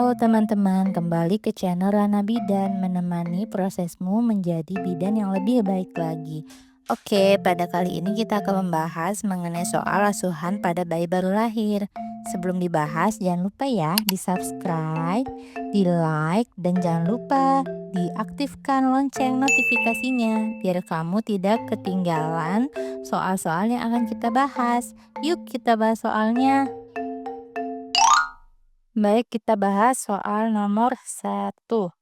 Halo teman-teman, kembali ke channel Rana Bidan, menemani prosesmu menjadi bidan yang lebih baik lagi. Oke, pada kali ini kita akan membahas mengenai soal asuhan pada bayi baru lahir. Sebelum dibahas, jangan lupa ya di-subscribe, di-like, dan jangan lupa diaktifkan lonceng notifikasinya biar kamu tidak ketinggalan soal-soal yang akan kita bahas. Yuk kita bahas soalnya. Baik, kita bahas soal nomor 1.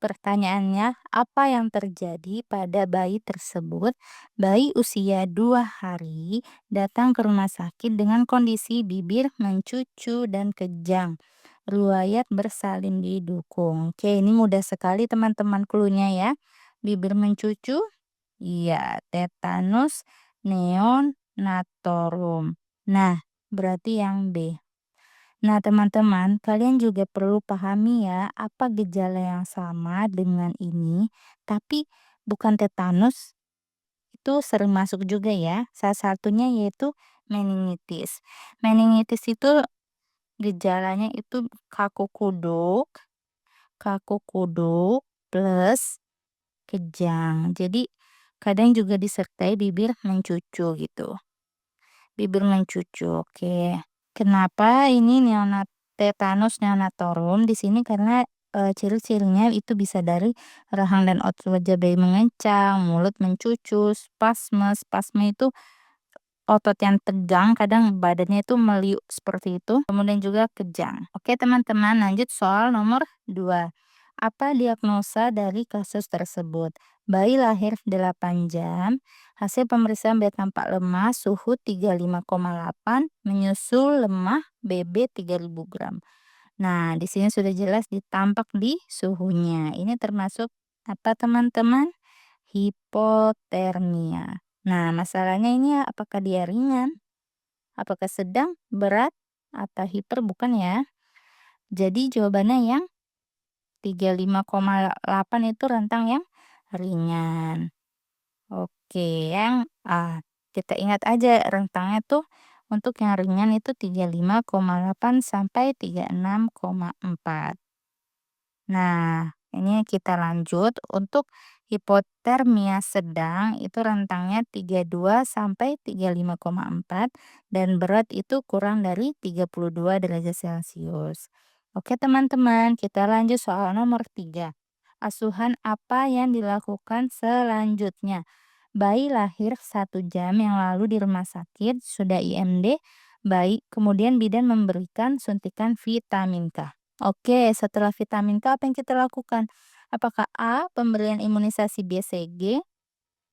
Pertanyaannya, apa yang terjadi pada bayi tersebut? Bayi usia 2 hari datang ke rumah sakit dengan kondisi bibir mencucu dan kejang. Riwayat bersalin didukung. Oke, ini mudah sekali teman-teman cluenya ya. Bibir mencucu, iya, tetanus neonatorum. Nah, berarti yang B. Nah, teman-teman, kalian juga perlu pahami ya, apa gejala yang sama dengan ini, tapi bukan tetanus, itu sering masuk juga ya. Salah satunya yaitu meningitis. Meningitis itu gejalanya itu kaku kuduk plus kejang. Jadi, kadang juga disertai bibir mencucu gitu. Bibir mencucu, oke. Kenapa ini tetanus neonatorum di sini karena, ciri-cirinya itu bisa dari rahang dan otot wajah bayi mengencang, mulut mencucu, spasme. Spasme itu otot yang tegang, kadang badannya itu meliuk seperti itu, kemudian juga kejang. Oke teman-teman, lanjut soal nomor 2. Apa diagnosa dari kasus tersebut? Bayi lahir 8 jam, hasil pemeriksaan bayi tampak lemah, suhu 35,8, menyusul lemah, BB 3000 gram. Nah, di sini sudah jelas ditampak di suhunya. Ini termasuk apa teman-teman? Hipotermia. Nah, masalahnya ini apakah dia ringan, apakah sedang, berat, atau hiper? Bukan ya. Jadi jawabannya yang 35,8 itu rentang yang ringan. Oke, kita ingat aja rentangnya tuh untuk yang ringan itu 35,8 sampai 36,4. Nah, ini kita lanjut untuk hipotermia sedang itu rentangnya 32 sampai 35,4 dan berat itu kurang dari 32 derajat Celcius. Oke, teman-teman, kita lanjut soal nomor 3. Asuhan apa yang dilakukan selanjutnya? Bayi lahir 1 jam yang lalu di rumah sakit, sudah IMD, bayi, kemudian bidan memberikan suntikan vitamin K. Oke, setelah vitamin K apa yang kita lakukan? Apakah A, pemberian imunisasi BCG?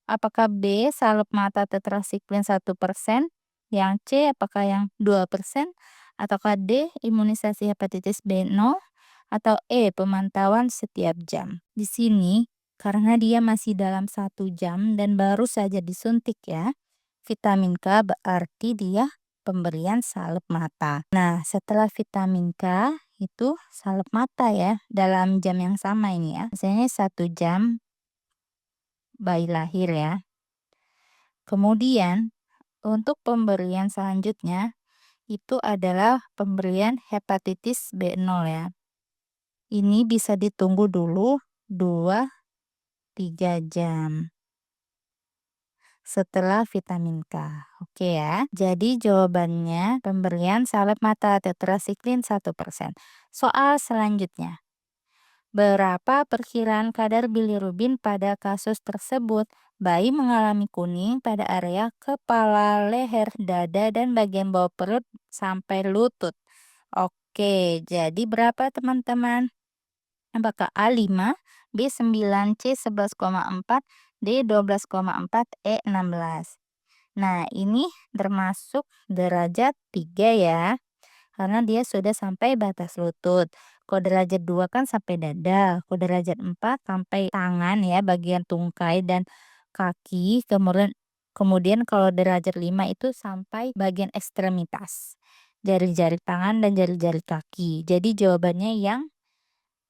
Apakah B, salep mata tetrasiklin 1%? Yang C, apakah yang 2%? Ataukah D, imunisasi hepatitis B0? Atau E, pemantauan setiap jam? Di sini, karena dia masih dalam 1 jam dan baru saja disuntik ya, vitamin K berarti dia pemberian salep mata. Nah, setelah vitamin K itu salep mata ya, dalam jam yang sama ini ya. Misalnya 1 jam bayi lahir ya. Kemudian untuk pemberian selanjutnya itu adalah pemberian hepatitis B0 ya. Ini bisa ditunggu dulu 2-3 jam setelah vitamin K. Oke ya. Jadi jawabannya pemberian salep mata tetrasiklin 1%. Soal selanjutnya. Berapa perkiraan kadar bilirubin pada kasus tersebut? Bayi mengalami kuning pada area kepala, leher, dada, dan bagian bawah perut sampai lutut. Oke, jadi berapa teman-teman? Apakah A 5, B 9, C 11,4, D 12,4, E 16? Nah, ini termasuk derajat 3 ya, karena dia sudah sampai batas lutut. Kalau derajat 2 kan sampai dada, kalau derajat 4 sampai tangan ya, bagian tungkai dan kaki, kemudian kalau derajat 5 itu sampai bagian ekstremitas, jari-jari tangan dan jari-jari kaki. Jadi jawabannya yang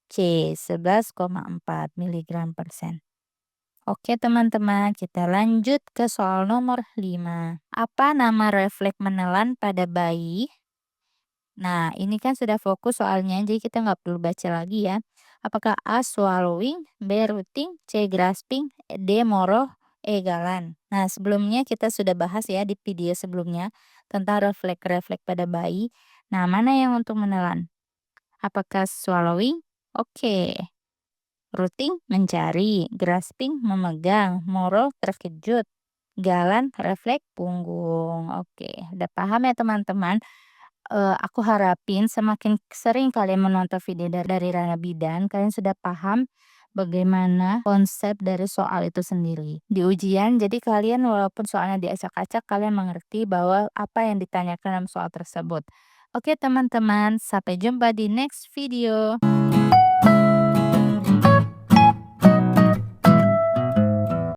C, 11,4 miligram persen. Oke teman-teman, kita lanjut ke soal nomor 5. Apa nama refleks menelan pada bayi Nah, ini kan sudah fokus soalnya, jadi kita nggak perlu baca lagi ya. Apakah A. Swallowing, B. Rooting, C. Grasping, D. Moroh, E. Galan. Nah, sebelumnya kita sudah bahas ya di video sebelumnya tentang refleks-refleks pada bayi. Nah, mana yang untuk menelan? Apakah swallowing? Oke. Rooting mencari, grasping memegang, moro terkejut, galan refleks punggung. Oke, udah paham ya teman-teman? Aku harapin semakin sering kalian menonton video dari Rana Bidan, kalian sudah paham bagaimana konsep dari soal itu sendiri. Di ujian, jadi kalian walaupun soalnya diacak-acak, kalian mengerti bahwa apa yang ditanyakan dalam soal tersebut. Oke teman-teman, sampai jumpa di next video.